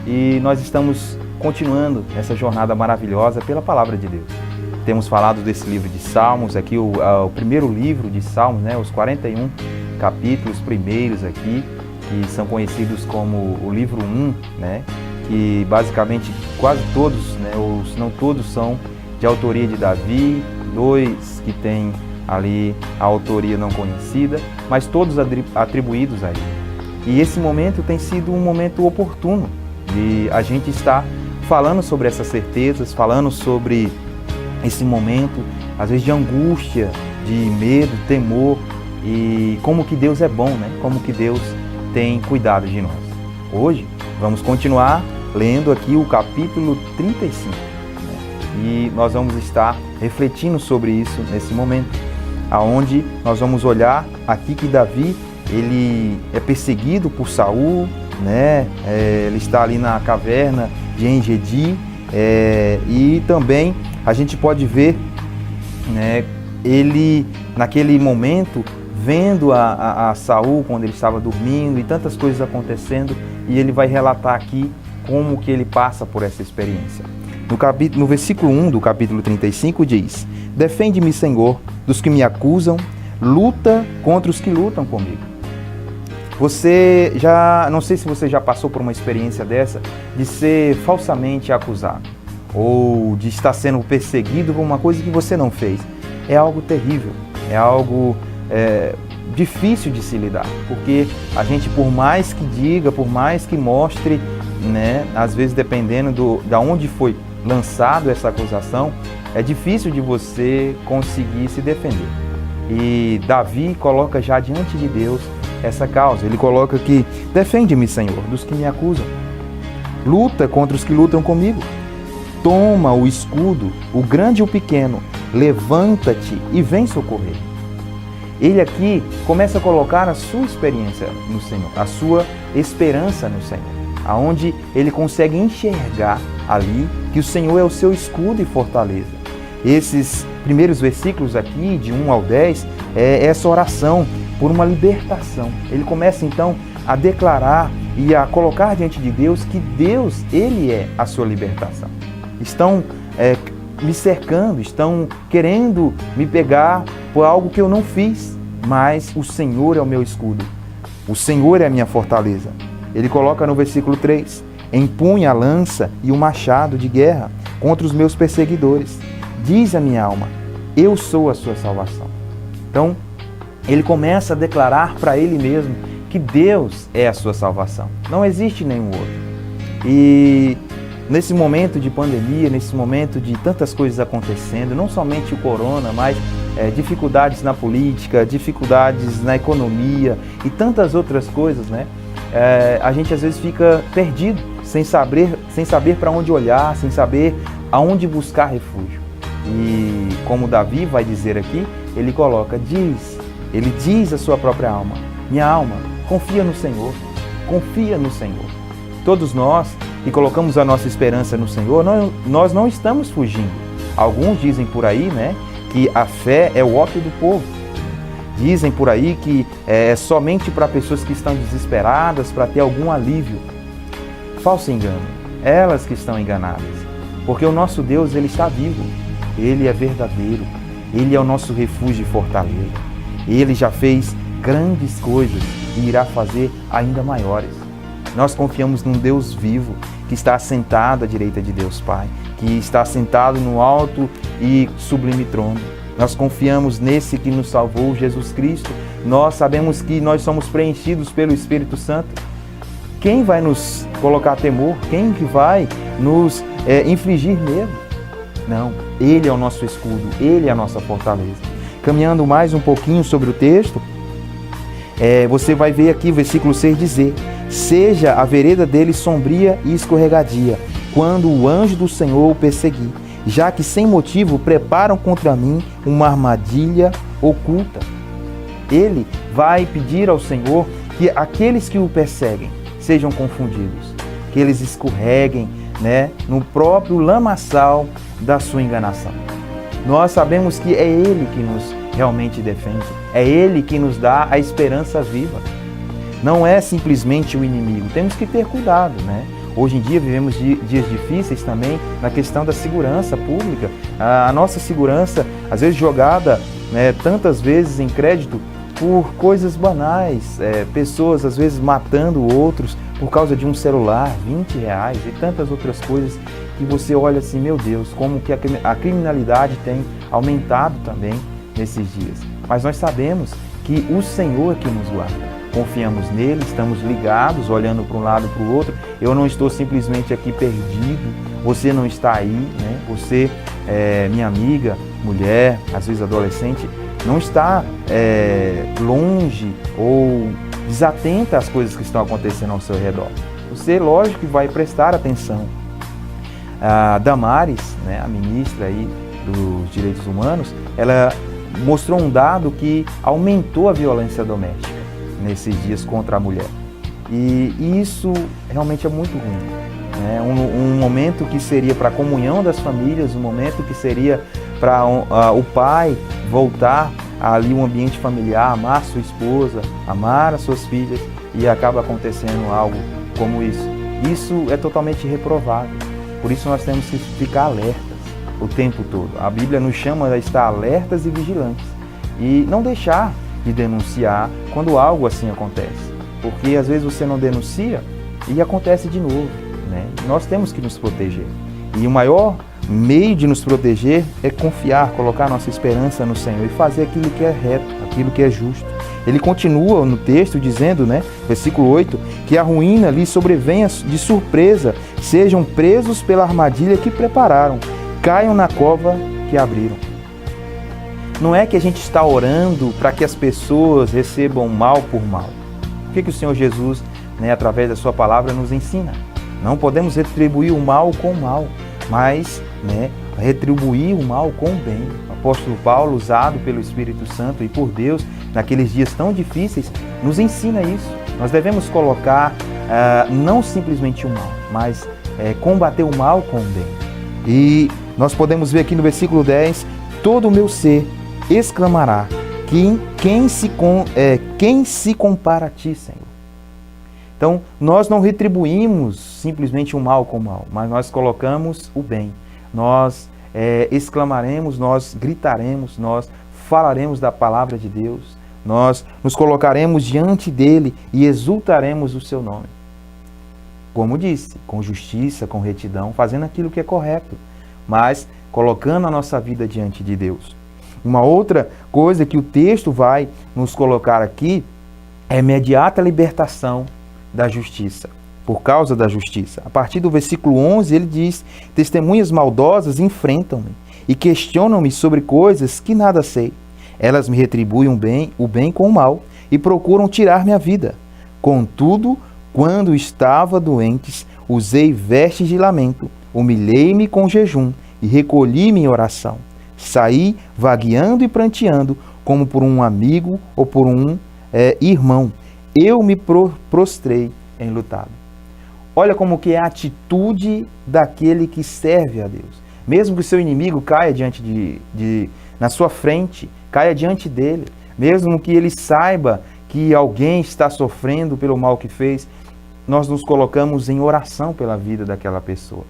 e nós estamos continuando essa jornada maravilhosa pela Palavra de Deus. Temos falado desse livro de Salmos, aqui o primeiro livro de Salmos, né, os 41 capítulos primeiros aqui, que são conhecidos como o livro 1, né, que basicamente quase todos, né, ou se não todos, são de autoria de Davi, 2 que tem ali a autoria não conhecida, mas todos atribuídos a ele. E esse momento tem sido um momento oportuno de a gente estar falando sobre essas certezas, falando sobre esse momento, às vezes de angústia, de medo, temor, e como que Deus é bom, né? Como que Deus tem cuidado de nós. Hoje vamos continuar lendo aqui o capítulo 35, né? E nós vamos estar refletindo sobre isso nesse momento, aonde nós vamos olhar aqui que Davi, ele é perseguido por Saul, né? Ele está ali na caverna de En-Gedi, e também a gente pode ver, né, ele naquele momento vendo a Saul quando ele estava dormindo e tantas coisas acontecendo, e ele vai relatar aqui como que ele passa por essa experiência. No versículo 1 do capítulo 35 diz: defende-me, Senhor, dos que me acusam, luta contra os que lutam comigo. Não sei se você já passou por uma experiência dessa, de ser falsamente acusado, ou de estar sendo perseguido por uma coisa que você não fez. É algo terrível, é algo difícil de se lidar, porque a gente, por mais que diga, por mais que mostre, né, às vezes dependendo de onde foi lançado essa acusação, é difícil de você conseguir se defender. E Davi coloca já diante de Deus essa causa. Ele coloca aqui: defende-me, Senhor, dos que me acusam, luta contra os que lutam comigo. Toma o escudo, o grande e o pequeno, levanta-te e vem socorrer. Ele aqui começa a colocar a sua experiência no Senhor, a sua esperança no Senhor, aonde ele consegue enxergar ali que o Senhor é o seu escudo e fortaleza. Esses primeiros versículos aqui, de 1 ao 10, é essa oração por uma libertação. Ele começa então a declarar e a colocar diante de Deus que Deus, Ele é a sua libertação. Estão me cercando, estão querendo me pegar por algo que eu não fiz, mas o Senhor é o meu escudo, o Senhor é a minha fortaleza. Ele coloca no versículo 3, empunha a lança e o machado de guerra contra os meus perseguidores. Diz a minha alma, eu sou a sua salvação. Então, ele começa a declarar para ele mesmo que Deus é a sua salvação. Não existe nenhum outro. E nesse momento de pandemia, nesse momento de tantas coisas acontecendo, não somente o corona, mas dificuldades na política, dificuldades na economia e tantas outras coisas, né? A gente às vezes fica perdido, sem saber para onde olhar, sem saber aonde buscar refúgio. E como Davi vai dizer aqui, ele coloca, ele diz à sua própria alma, minha alma, confia no Senhor, confia no Senhor. Todos nós que colocamos a nossa esperança no Senhor, nós não estamos fugindo. Alguns dizem por aí, né, que a fé é o ópio do povo. Dizem por aí que é somente para pessoas que estão desesperadas, para ter algum alívio. Falso engano, elas que estão enganadas. Porque o nosso Deus, Ele está vivo, Ele é verdadeiro, Ele é o nosso refúgio e fortaleza. Ele já fez grandes coisas e irá fazer ainda maiores. Nós confiamos num Deus vivo, que está assentado à direita de Deus Pai, que está assentado no alto e sublime trono. Nós confiamos nesse que nos salvou, Jesus Cristo. Nós sabemos que nós somos preenchidos pelo Espírito Santo. Quem vai nos colocar temor? Quem que vai nos infligir medo? Não, Ele é o nosso escudo, Ele é a nossa fortaleza. Caminhando mais um pouquinho sobre o texto, você vai ver aqui o versículo 6 dizer: seja a vereda dele sombria e escorregadia, quando o anjo do Senhor o perseguir, já que sem motivo preparam contra mim uma armadilha oculta. Ele vai pedir ao Senhor que aqueles que o perseguem sejam confundidos, que eles escorreguem, né, no próprio lamaçal da sua enganação. Nós sabemos que é Ele que nos realmente defende, é Ele que nos dá a esperança viva. Não é simplesmente o inimigo, temos que ter cuidado, né? Hoje em dia vivemos dias difíceis também na questão da segurança pública. A nossa segurança, às vezes jogada, né, tantas vezes em crédito por coisas banais, pessoas às vezes matando outros por causa de um celular, R$20 e tantas outras coisas que você olha assim, meu Deus, como que a criminalidade tem aumentado também nesses dias. Mas nós sabemos que o Senhor é que nos guarda. Confiamos nele, estamos ligados, olhando para um lado e para o outro. Eu não estou simplesmente aqui perdido, você não está aí, né? Você, minha amiga, mulher, às vezes adolescente, não está longe ou desatenta às coisas que estão acontecendo ao seu redor. Você, lógico, que vai prestar atenção. A Damares, né, a ministra aí dos Direitos Humanos, ela mostrou um dado que aumentou a violência doméstica nesses dias contra a mulher. E isso realmente é muito ruim, né? Um momento que seria para a comunhão das famílias, um momento que seria para o pai voltar ali um ambiente familiar, amar sua esposa, amar as suas filhas, e acaba acontecendo algo como isso. Isso é totalmente reprovável. Por isso nós temos que ficar alertas o tempo todo. A Bíblia nos chama a estar alertas e vigilantes e não deixar de denunciar quando algo assim acontece, porque às vezes você não denuncia e acontece de novo, né? Nós temos que nos proteger, e o maior meio de nos proteger é confiar, colocar nossa esperança no Senhor e fazer aquilo que é reto, aquilo que é justo. Ele continua no texto dizendo, né, versículo 8, que a ruína lhes sobrevenha de surpresa, sejam presos pela armadilha que prepararam, caiam na cova que abriram. Não é que a gente está orando para que as pessoas recebam mal por mal. O que o Senhor Jesus, né, através da sua palavra, nos ensina? Não podemos retribuir o mal com o mal, mas, né, retribuir o mal com o bem. O apóstolo Paulo, usado pelo Espírito Santo e por Deus, naqueles dias tão difíceis, nos ensina isso. Nós devemos colocar não simplesmente o mal, mas combater o mal com o bem. E nós podemos ver aqui no versículo 10, todo o meu ser exclamará, quem se compara a ti, Senhor? Então, nós não retribuímos simplesmente o mal com o mal, mas nós colocamos o bem. Nós exclamaremos, nós gritaremos, nós falaremos da palavra de Deus, nós nos colocaremos diante dele e exultaremos o seu nome. Como disse, com justiça, com retidão, fazendo aquilo que é correto, mas colocando a nossa vida diante de Deus. Uma outra coisa que o texto vai nos colocar aqui é a imediata libertação da justiça, por causa da justiça. A partir do versículo 11, ele diz, testemunhas maldosas enfrentam-me e questionam-me sobre coisas que nada sei. Elas me retribuem o bem com o mal e procuram tirar minha vida. Contudo, quando estava doente, usei vestes de lamento, humilhei-me com jejum e recolhi-me em oração. Saí vagueando e pranteando, como por um amigo ou por um irmão. Eu me prostrei enlutado. Olha como que é a atitude daquele que serve a Deus. Mesmo que o seu inimigo caia na sua frente, caia diante dele, mesmo que ele saiba que alguém está sofrendo pelo mal que fez, nós nos colocamos em oração pela vida daquela pessoa.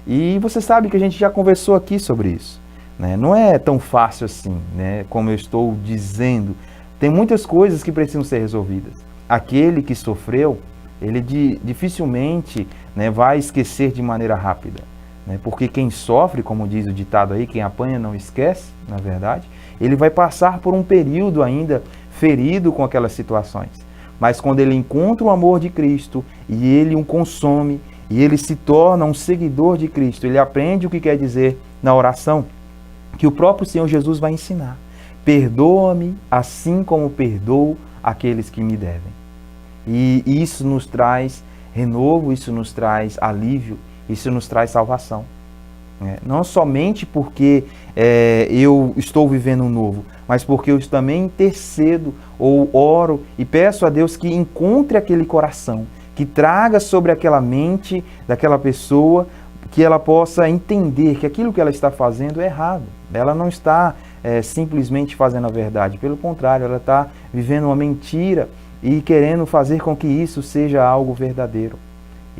E você sabe que a gente já conversou aqui sobre isso, né? Não é tão fácil assim, né? Como eu estou dizendo. Tem muitas coisas que precisam ser resolvidas. Aquele que sofreu, ele dificilmente, né, vai esquecer de maneira rápida, né? Porque quem sofre, como diz o ditado aí, quem apanha não esquece, na verdade, ele vai passar por um período ainda ferido com aquelas situações. Mas quando ele encontra o amor de Cristo e ele o consome e ele se torna um seguidor de Cristo, ele aprende o que quer dizer na oração, que o próprio Senhor Jesus vai ensinar. Perdoa-me assim como perdoo aqueles que me devem. E isso nos traz renovo, isso nos traz alívio, isso nos traz salvação. Não somente porque eu estou vivendo um novo, mas porque eu também intercedo ou oro e peço a Deus que encontre aquele coração, que traga sobre aquela mente daquela pessoa, que ela possa entender que aquilo que ela está fazendo é errado. Ela não está simplesmente fazendo a verdade, pelo contrário, ela está vivendo uma mentira e querendo fazer com que isso seja algo verdadeiro.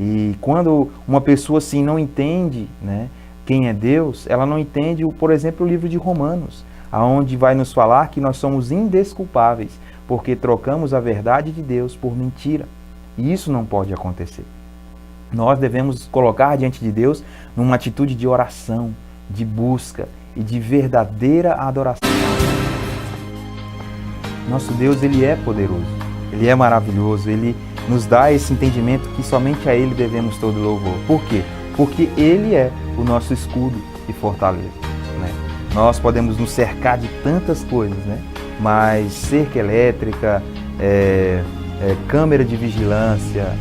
E quando uma pessoa assim não entende, né, quem é Deus, ela não entende, por exemplo, o livro de Romanos, aonde vai nos falar que nós somos indesculpáveis, porque trocamos a verdade de Deus por mentira. E isso não pode acontecer. Nós devemos colocar diante de Deus numa atitude de oração, de busca e de verdadeira adoração. Nosso Deus, Ele é poderoso, Ele é maravilhoso, Ele nos dá esse entendimento que somente a Ele devemos todo louvor. Por quê? Porque Ele é o nosso escudo e fortaleza, né? Nós podemos nos cercar de tantas coisas, né? Mas cerca elétrica, câmera de vigilância,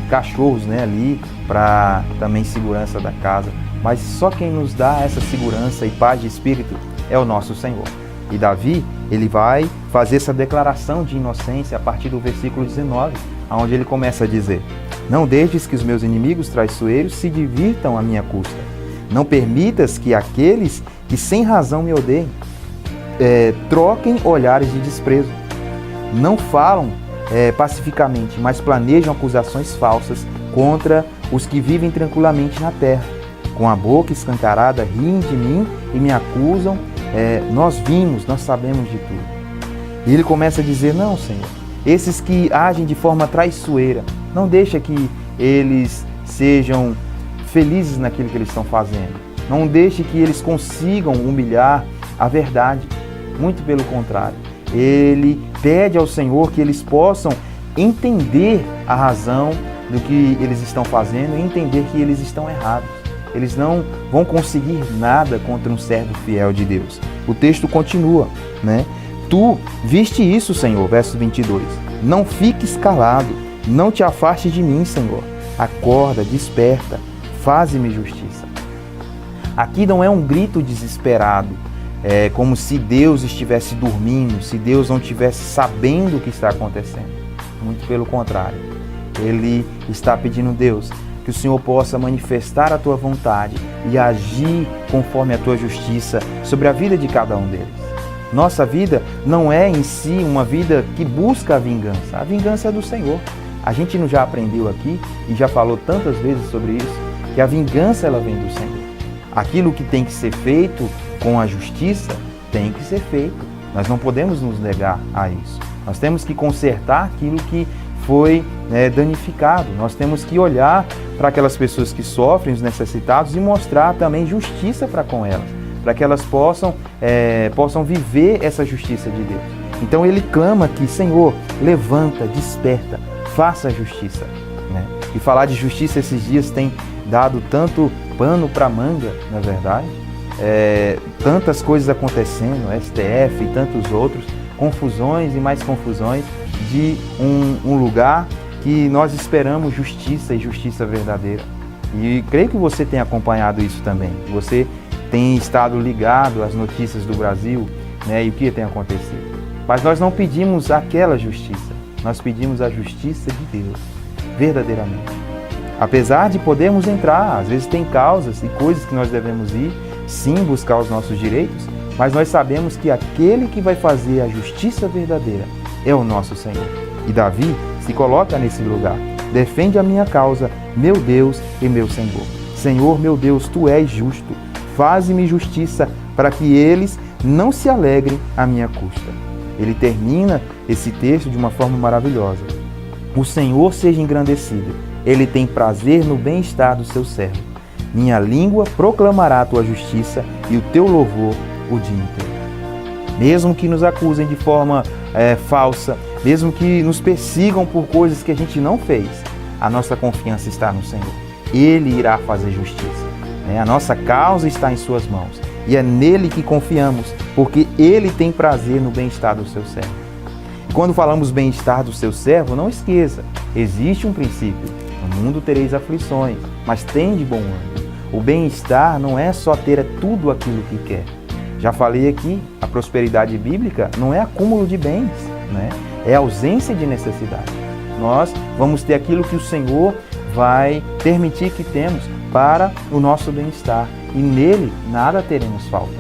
cachorros, né, ali para também segurança da casa. Mas só quem nos dá essa segurança e paz de espírito é o nosso Senhor. E Davi, ele vai fazer essa declaração de inocência a partir do versículo 19, onde ele começa a dizer: não deixes que os meus inimigos traiçoeiros se divirtam à minha custa. Não permitas que aqueles que sem razão me odeiem troquem olhares de desprezo. Não falam pacificamente, mas planejam acusações falsas contra os que vivem tranquilamente na terra. Com a boca escancarada, riem de mim e me acusam. Nós vimos, nós sabemos de tudo. E ele começa a dizer: não, Senhor, esses que agem de forma traiçoeira, não deixa que eles sejam felizes naquilo que eles estão fazendo. Não deixe que eles consigam humilhar a verdade. Muito pelo contrário. Ele pede ao Senhor que eles possam entender a razão do que eles estão fazendo e entender que eles estão errados. Eles não vão conseguir nada contra um servo fiel de Deus. O texto continua, né? Tu viste isso, Senhor, verso 22. Não fiques calado, não te afastes de mim, Senhor. Acorda, desperta, faze-me justiça. Aqui não é um grito desesperado, como se Deus estivesse dormindo, se Deus não estivesse sabendo o que está acontecendo. Muito pelo contrário. Ele está pedindo, Deus, que o Senhor possa manifestar a tua vontade e agir conforme a tua justiça sobre a vida de cada um deles. Nossa vida não é em si uma vida que busca a vingança. A vingança é do Senhor. A gente já aprendeu aqui e já falou tantas vezes sobre isso, que a vingança ela vem do Senhor. Aquilo que tem que ser feito com a justiça tem que ser feito. Nós não podemos nos negar a isso. Nós temos que consertar aquilo que foi danificado. Nós temos que olhar para aquelas pessoas que sofrem, os necessitados, e mostrar também justiça para com elas, para que elas possam viver essa justiça de Deus. Então ele clama aqui: Senhor, levanta, desperta, faça a justiça, né? E falar de justiça esses dias tem dado tanto pano para manga, na verdade. Tantas coisas acontecendo, STF e tantos outros, confusões e mais confusões de um lugar que nós esperamos justiça e justiça verdadeira. E creio que você tem acompanhado isso também. Você tem estado ligado às notícias do Brasil, né, e o que tem acontecido. Mas nós não pedimos aquela justiça, nós pedimos a justiça de Deus, verdadeiramente. Apesar de podermos entrar, às vezes tem causas e coisas que nós devemos ir, sim, buscar os nossos direitos, mas nós sabemos que aquele que vai fazer a justiça verdadeira é o nosso Senhor. E Davi se coloca nesse lugar. Defende a minha causa, meu Deus e meu Senhor. Senhor, meu Deus, tu és justo. Faze-me justiça para que eles não se alegrem à minha custa. Ele termina esse texto de uma forma maravilhosa. O Senhor seja engrandecido. Ele tem prazer no bem-estar do seu servo. Minha língua proclamará a tua justiça e o teu louvor o dia inteiro. Mesmo que nos acusem de forma falsa, mesmo que nos persigam por coisas que a gente não fez, a nossa confiança está no Senhor. Ele irá fazer justiça, né? A nossa causa está em suas mãos e é nele que confiamos, porque ele tem prazer no bem-estar do seu servo. E quando falamos bem-estar do seu servo, não esqueça, existe um princípio: no mundo tereis aflições, mas tende bom ânimo. O bem-estar não é só ter tudo aquilo que quer. Já falei aqui, a prosperidade bíblica não é acúmulo de bens, né? É ausência de necessidade. Nós vamos ter aquilo que o Senhor vai permitir que temos para o nosso bem-estar. E nele nada teremos falta.